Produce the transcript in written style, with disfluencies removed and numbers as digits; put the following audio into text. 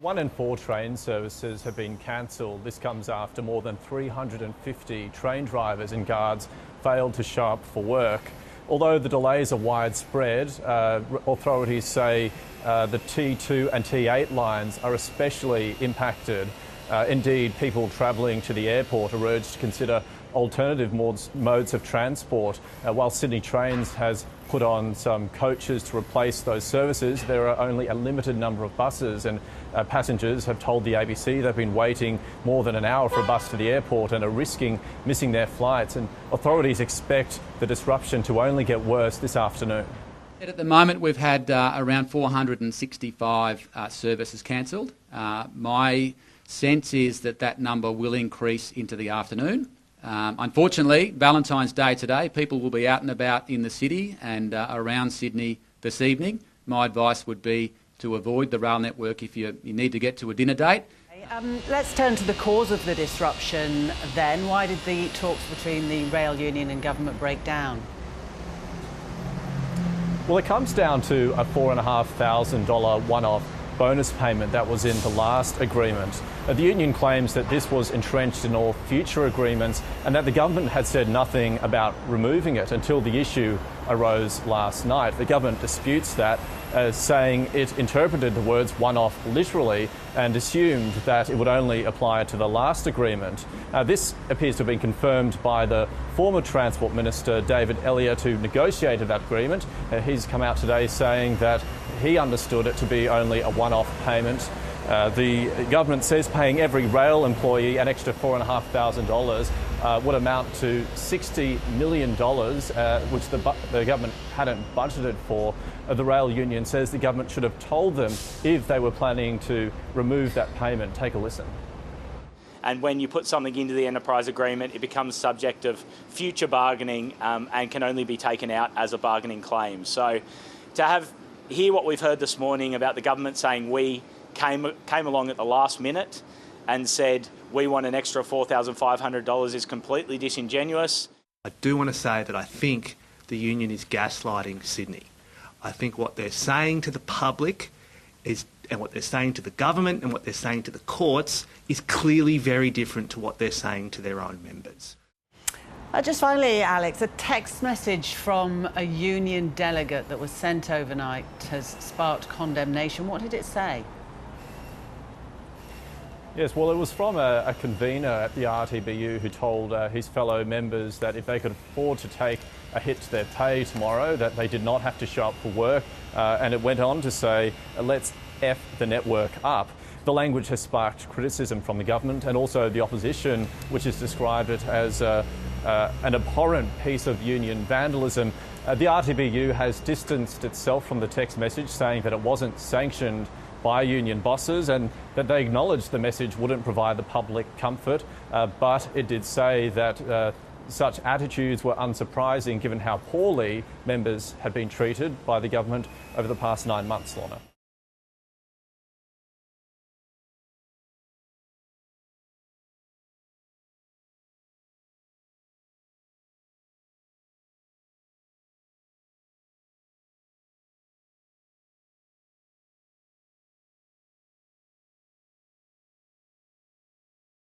1 in 4 train services have been cancelled. This comes after more than 350 train drivers and guards failed to show up for work. Although the delays are widespread, authorities say the T2 and T8 lines are especially impacted. Indeed, people travelling to the airport are urged to consider alternative modes of transport. While Sydney Trains has put on some coaches to replace those services, there are only a limited number of buses, and passengers have told the ABC they've been waiting more than an hour for a bus to the airport and are risking missing their flights. And authorities expect the disruption to only get worse this afternoon. At the moment, we've had around 465 services cancelled. My sense is that number will increase into the afternoon. Unfortunately, Valentine's Day today, people will be out and about in the city and around Sydney this evening. My advice would be to avoid the rail network if you need to get to a dinner date. Let's turn to the cause of the disruption then. Why did the talks between the rail union and government break down? Well, it comes down to a $4,500 one-off bonus payment that was in the last agreement. The union claims that this was entrenched in all future agreements and that the government had said nothing about removing it until the issue arose last night. The government disputes that, saying it interpreted the words one-off literally and assumed that it would only apply to the last agreement. This appears to have been confirmed by the former Transport Minister, David Elliott, who negotiated that agreement. He's come out today saying that he understood it to be only a one-off payment. The government says paying every rail employee an extra $4,500 would amount to $60 million, which the government hadn't budgeted for. The rail union says the government should have told them if they were planning to remove that payment. Take a listen. And when you put something into the enterprise agreement, it becomes subject of future bargaining and can only be taken out as a bargaining claim. So to hear what we've heard this morning about the government saying we came along at the last minute and said we want an extra $4,500 is completely disingenuous. I do want to say that I think the union is gaslighting Sydney. I think what they're saying to the public and what they're saying to the government and what they're saying to the courts is clearly very different to what they're saying to their own members. Just finally, Alex, a text message from a union delegate that was sent overnight has sparked condemnation. What did it say? Yes, well, it was from a convener at the RTBU who told his fellow members that if they could afford to take a hit to their pay tomorrow, that they did not have to show up for work. And it went on to say, let's F the network up. The language has sparked criticism from the government and also the opposition, which has described it as an abhorrent piece of union vandalism. The RTBU has distanced itself from the text message, saying that it wasn't sanctioned by union bosses and that they acknowledged the message wouldn't provide the public comfort, but it did say that such attitudes were unsurprising given how poorly members had been treated by the government over the past 9 months, Lorna.